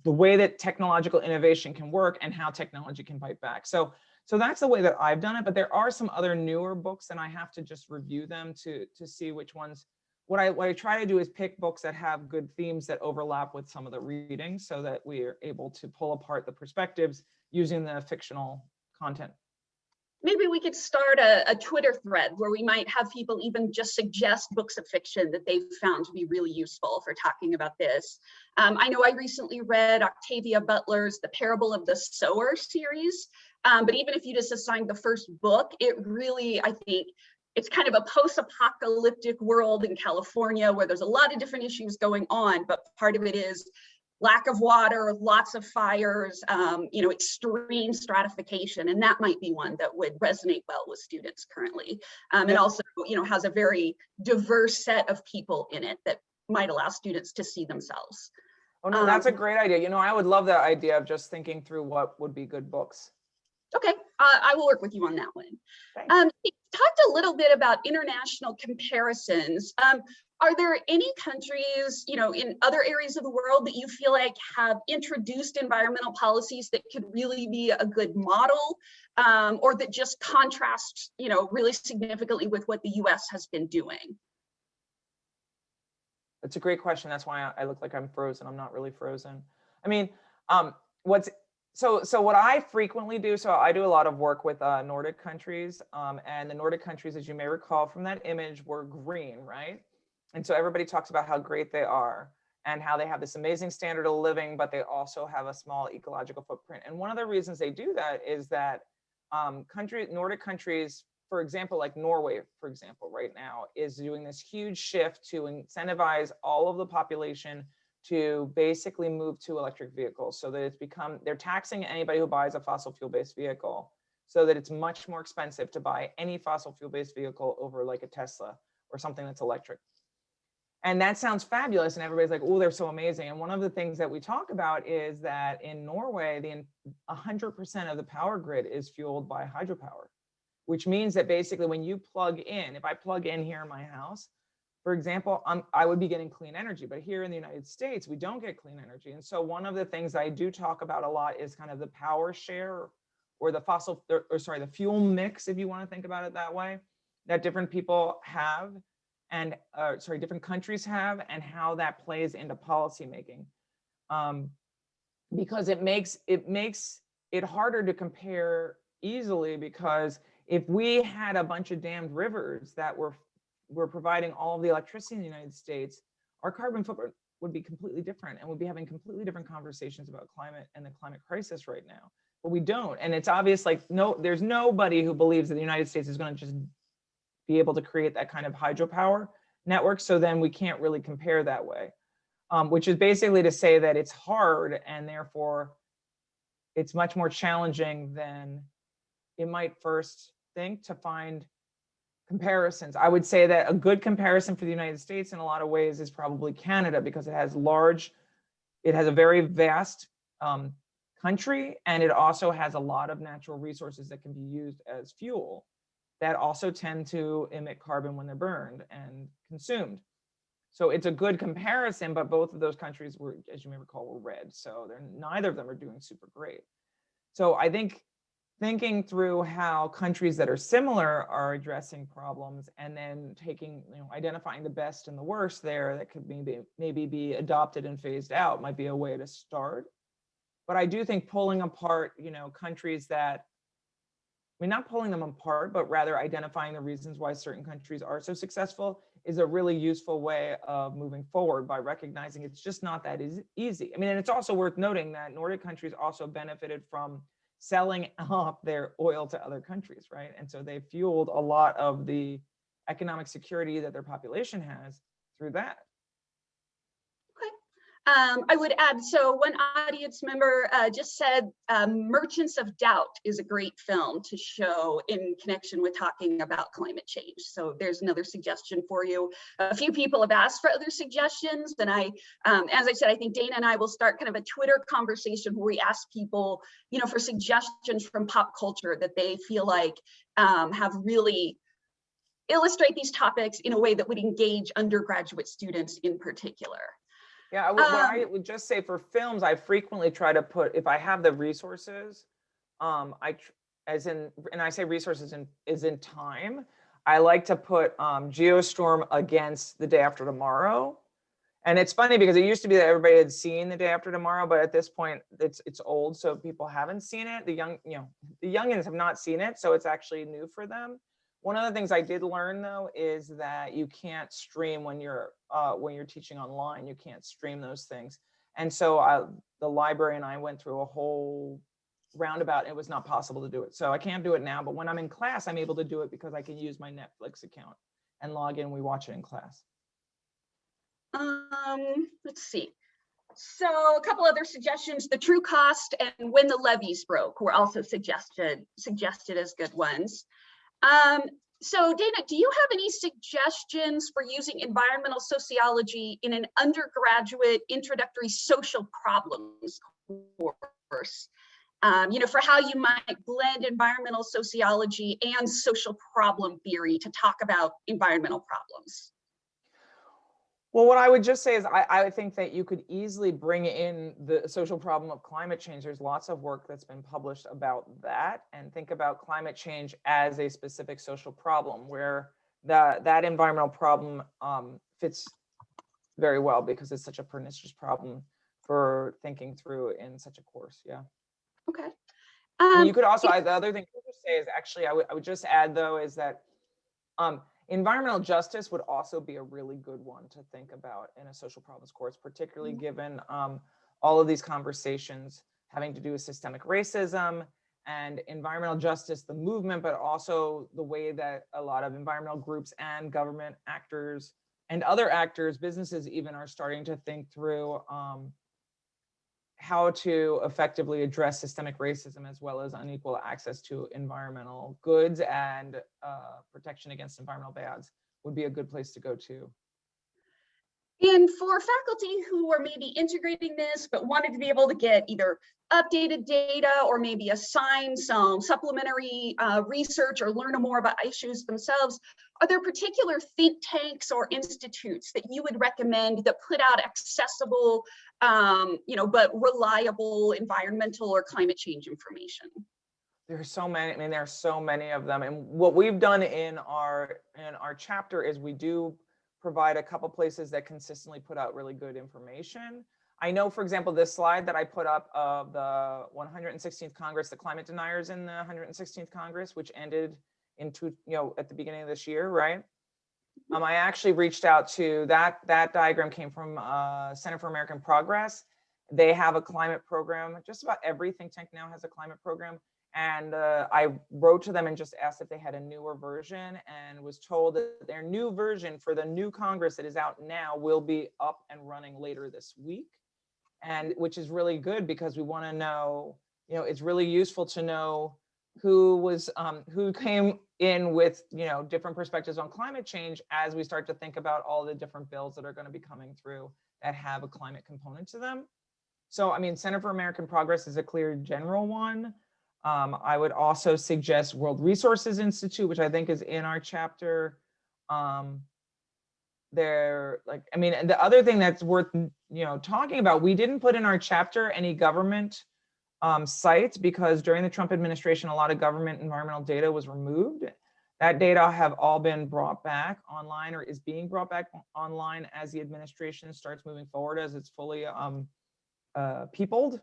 the way that technological innovation can work and how technology can fight back. So that's the way that I've done it, but there are some other newer books, and I have to just review them to see which ones. What I try to do is pick books that have good themes that overlap with some of the reading, so that we are able to pull apart the perspectives using the fictional content. Maybe we could start a Twitter thread where we might have people even just suggest books of fiction that they've found to be really useful for talking about this. I know I recently read Octavia Butler's The Parable of the Sower series, but even if you just assigned the first book, it really, I think, it's kind of a post-apocalyptic world in California where there's a lot of different issues going on, but part of it is lack of water, lots of fires, extreme stratification, and that might be one that would resonate well with students currently. And also, has a very diverse set of people in it that might allow students to see themselves. Oh no, that's a great idea. I would love that idea of just thinking through what would be good books. Okay, I will work with you on that one. You talked a little bit about international comparisons. Are there any countries, in other areas of the world that you feel like have introduced environmental policies that could really be a good model, or that just contrast, really significantly with what the US has been doing? That's a great question. That's why I look like I'm frozen. I'm not really frozen. I mean, so what I frequently do, so I do a lot of work with Nordic countries, and the Nordic countries, as you may recall from that image, were green, right? And so everybody talks about how great they are and how they have this amazing standard of living, but they also have a small ecological footprint. And one of the reasons they do that is that Nordic countries for example, like Norway, for example, right now is doing this huge shift to incentivize all of the population to basically move to electric vehicles, so that it's become, they're taxing anybody who buys a fossil fuel based vehicle, so that it's much more expensive to buy any fossil fuel based vehicle over like a Tesla or something that's electric. And that sounds fabulous, and everybody's like, oh, they're so amazing. And one of the things that we talk about is that in Norway, 100% of the power grid is fueled by hydropower, which means that basically when you plug in, if I plug in here in my house, for example, I would be getting clean energy, but here in the United States, we don't get clean energy. And so one of the things I do talk about a lot is kind of the power share, or the fuel mix, if you want to think about it that way, that different people have, and different countries have, and how that plays into policy making. Because it makes it harder to compare easily, because if we had a bunch of dammed rivers that were providing all of the electricity in the United States, our carbon footprint would be completely different, and we'd be having completely different conversations about climate and the climate crisis right now. But we don't. And it's obvious, like, there's nobody who believes that the United States is going to just be able to create that kind of hydropower network. So then we can't really compare that way, which is basically to say that it's hard, and therefore it's much more challenging than it might first think to find comparisons. I would say that a good comparison for the United States in a lot of ways is probably Canada, because it has a very vast country, and it also has a lot of natural resources that can be used as fuel that also tend to emit carbon when they're burned and consumed. So it's a good comparison, but both of those countries were, as you may recall, were red. So neither of them are doing super great. So I think thinking through how countries that are similar are addressing problems, and then identifying the best and the worst there that could maybe be adopted and phased out might be a way to start. But I do think pulling apart, countries that, not pulling them apart, but rather identifying the reasons why certain countries are so successful is a really useful way of moving forward, by recognizing it's just not that easy. And it's also worth noting that Nordic countries also benefited from selling off their oil to other countries, right? And so they fueled a lot of the economic security that their population has through that. I would add, so one audience member just said Merchants of Doubt is a great film to show in connection with talking about climate change. So there's another suggestion for you. A few people have asked for other suggestions, and as I said, I think Dana and I will start kind of a Twitter conversation where we ask people, for suggestions from pop culture that they feel like have really illustrate these topics in a way that would engage undergraduate students in particular. Yeah, what I would just say for films, I frequently try to put, if I have the resources, and I say resources is in time, I like to put Geostorm against The Day After Tomorrow. And it's funny because it used to be that everybody had seen The Day After Tomorrow, but at this point it's old, so people haven't seen it. The youngins have not seen it, so it's actually new for them. One of the things I did learn, though, is that you can't stream when you're teaching online. You can't stream those things. And so the library and I went through a whole roundabout. And it was not possible to do it. So I can't do it now. But when I'm in class, I'm able to do it because I can use my Netflix account and log in. We watch it in class. Let's see. So a couple other suggestions. The true cost and when the levees broke were also suggested as good ones. So Dana, do you have any suggestions for using environmental sociology in an undergraduate introductory social problems course? For how you might blend environmental sociology and social problem theory to talk about environmental problems? Well, what I would just say is I think that you could easily bring in the social problem of climate change. There's lots of work that's been published about that, and think about climate change as a specific social problem where that environmental problem fits very well because it's such a pernicious problem for thinking through in such a course. Yeah. Okay. You could also, the other thing to say is actually, I would just add though, is that environmental justice would also be a really good one to think about in a social problems course, particularly given all of these conversations having to do with systemic racism and environmental justice, the movement, but also the way that a lot of environmental groups and government actors and other actors, businesses even, are starting to think through how to effectively address systemic racism as well as unequal access to environmental goods and protection against environmental bads would be a good place to go to. And for faculty who are maybe integrating this, but wanted to be able to get either updated data or maybe assign some supplementary research or learn more about issues themselves, are there particular think tanks or institutes that you would recommend that put out accessible, but reliable environmental or climate change information? There are so many. I mean, there are so many of them. And what we've done in our chapter is we do provide a couple places that consistently put out really good information. I know, for example, this slide that I put up of the 116th Congress, the climate deniers in the 116th Congress, which ended at the beginning of this year, right? I actually reached out to that diagram came from Center for American Progress. They have a climate program. Just about every think tank now has a climate program. And I wrote to them and just asked if they had a newer version, and was told that their new version for the new Congress that is out now will be up and running later this week. And which is really good, because we want to know, it's really useful to know who came in with, different perspectives on climate change as we start to think about all the different bills that are going to be coming through that have a climate component to them. So, I mean, Center for American Progress is a clear general one. I would also suggest World Resources Institute, which I think is in our chapter. And the other thing that's worth, talking about, we didn't put in our chapter any government sites, because during the Trump administration, a lot of government environmental data was removed. That data have all been brought back online, or is being brought back online as the administration starts moving forward, as it's fully peopled.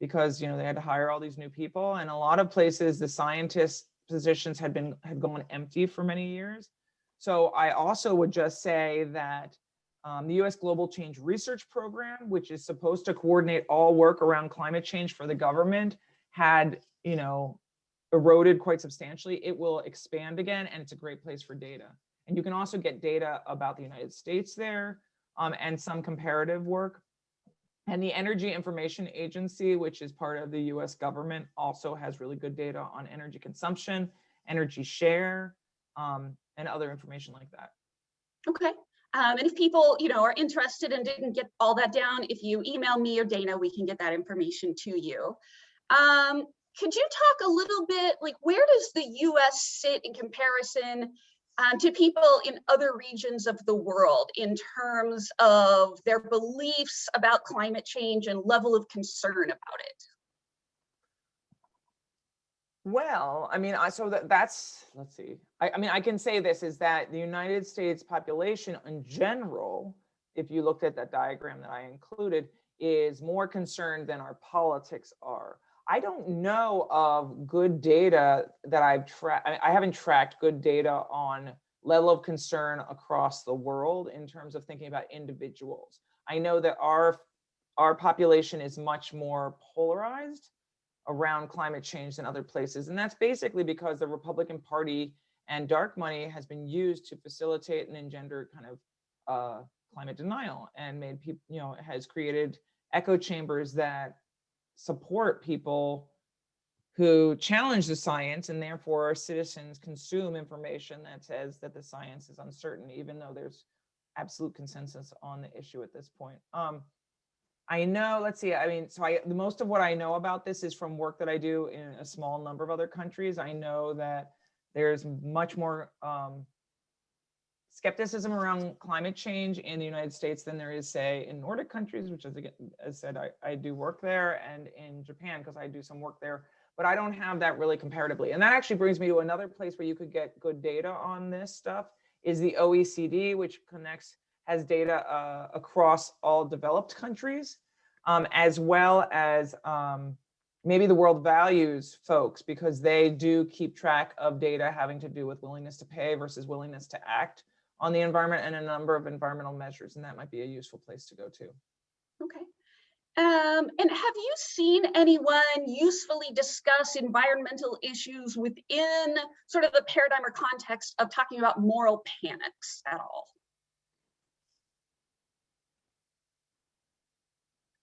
Because they had to hire all these new people, and a lot of places the scientist positions had gone empty for many years. So I also would just say that the U.S. Global Change Research Program, which is supposed to coordinate all work around climate change for the government, had eroded quite substantially. It will expand again, and it's a great place for data. And you can also get data about the United States there, and some comparative work. And the Energy Information Agency, which is part of the US government, also has really good data on energy consumption, energy share, and other information like that. Okay. And if people, are interested and didn't get all that down, if you email me or Dana, we can get that information to you. Could you talk a little bit, where does the US sit in comparison to people in other regions of the world in terms of their beliefs about climate change and level of concern about it? Well, I mean, let's see. I can say this is that the United States population in general, if you looked at that diagram that I included, is more concerned than our politics are. I don't know of good data that I've tracked. I haven't tracked good data on level of concern across the world in terms of thinking about individuals. I know that our population is much more polarized around climate change than other places. And that's basically because the Republican Party and dark money has been used to facilitate and engender kind of climate denial, and made people, has created echo chambers that support people who challenge the science, and therefore citizens consume information that says that the science is uncertain, even though there's absolute consensus on the issue at this point. I know, let's see, the most of what I know about this is from work that I do in a small number of other countries. I know that there's much more skepticism around climate change in the United States than there is, say, in Nordic countries, which is, again, as I said, I do work there, and in Japan, because I do some work there, but I don't have that really comparatively. And that actually brings me to another place where you could get good data on this stuff, is the OECD, which has data across all developed countries, as well as maybe the World Values folks, because they do keep track of data having to do with willingness to pay versus willingness to act on the environment, and a number of environmental measures, and that might be a useful place to go to. Okay. And have you seen anyone usefully discuss environmental issues within sort of the paradigm or context of talking about moral panics at all?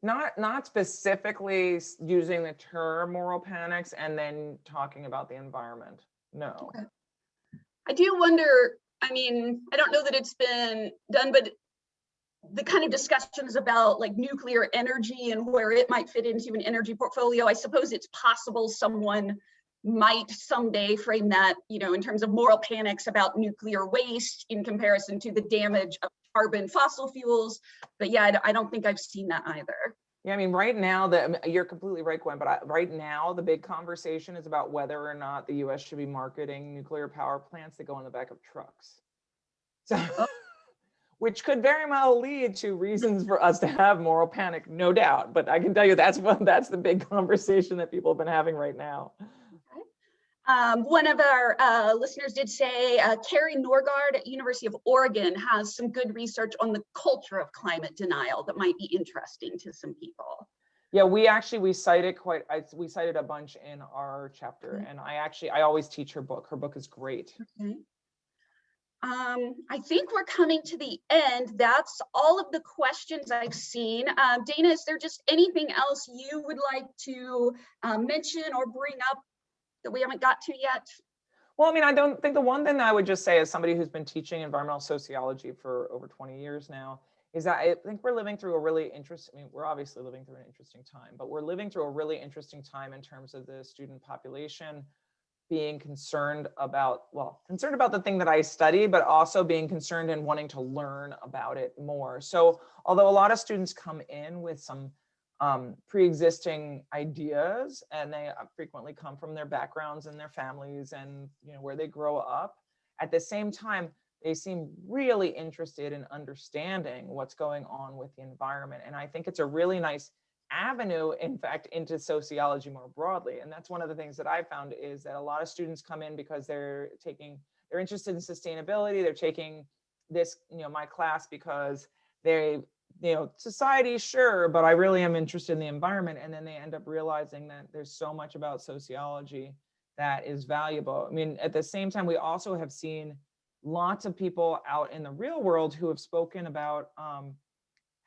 Not specifically using the term moral panics and then talking about the environment. No. Okay. I do wonder, I mean, I don't know that it's been done, but the kind of discussions about like nuclear energy and where it might fit into an energy portfolio, I suppose it's possible someone might someday frame that, you know, in terms of moral panics about nuclear waste in comparison to the damage of carbon fossil fuels. But yeah, I don't think I've seen that either. Yeah, I mean, right now, you're completely right, Gwen, but right now, the big conversation is about whether or not the US should be marketing nuclear power plants that go on the back of trucks. So, which could very well lead to reasons for us to have moral panic, no doubt. But I can tell you that's the big conversation that people have been having right now. One of our listeners did say Carrie Norgard at University of Oregon has some good research on the culture of climate denial that might be interesting to some people. Yeah, we cited we cited a bunch in our chapter, and I always teach her book. Her book is great. Okay. I think we're coming to the end. That's all of the questions I've seen. Dana, is there just anything else you would like to mention or bring up that we haven't got to yet? Well, I mean, I don't think the one thing that I would just say as somebody who's been teaching environmental sociology for over 20 years now is that I think we're living through a really interesting, I mean, we're obviously living through an interesting time, but we're living through a really interesting time in terms of the student population being concerned about the thing that I study, but also being concerned and wanting to learn about it more. So although a lot of students come in with some pre-existing ideas, and they frequently come from their backgrounds and their families and, you know, where they grow up, at the same time, they seem really interested in understanding what's going on with the environment. And I think it's a really nice avenue, in fact, into sociology more broadly. And that's one of the things that I found is that a lot of students come in because they're interested in sustainability. They're taking this, you know, my class because they, you know, society, sure, but I really am interested in the environment. And then they end up realizing that there's so much about sociology that is valuable. I mean, at the same time, we also have seen lots of people out in the real world who have spoken about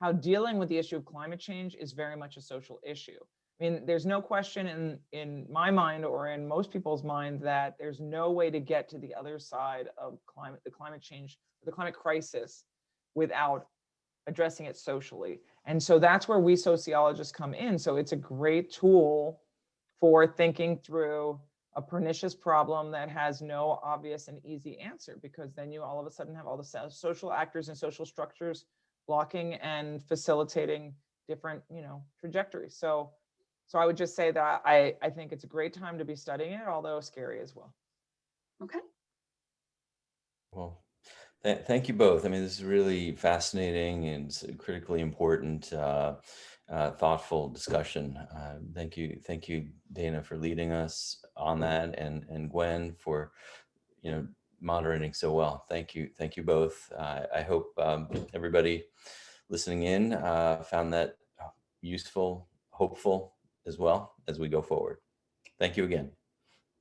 how dealing with the issue of climate change is very much a social issue. I mean, there's no question in my mind or in most people's mind that there's no way to get to the other side of the climate change, the climate crisis without addressing it socially. And so that's where we sociologists come in. So it's a great tool for thinking through a pernicious problem that has no obvious and easy answer, because then you all of a sudden have all the social actors and social structures blocking and facilitating different, you know, trajectories. So I would just say that I think it's a great time to be studying it, although scary as well. Okay. Well, thank you both. I mean, this is really fascinating and critically important, thoughtful discussion. Thank you, Dana, for leading us on that, and Gwen for, you know, moderating so well. Thank you both. I hope everybody listening in found that useful, hopeful as well as we go forward. Thank you again.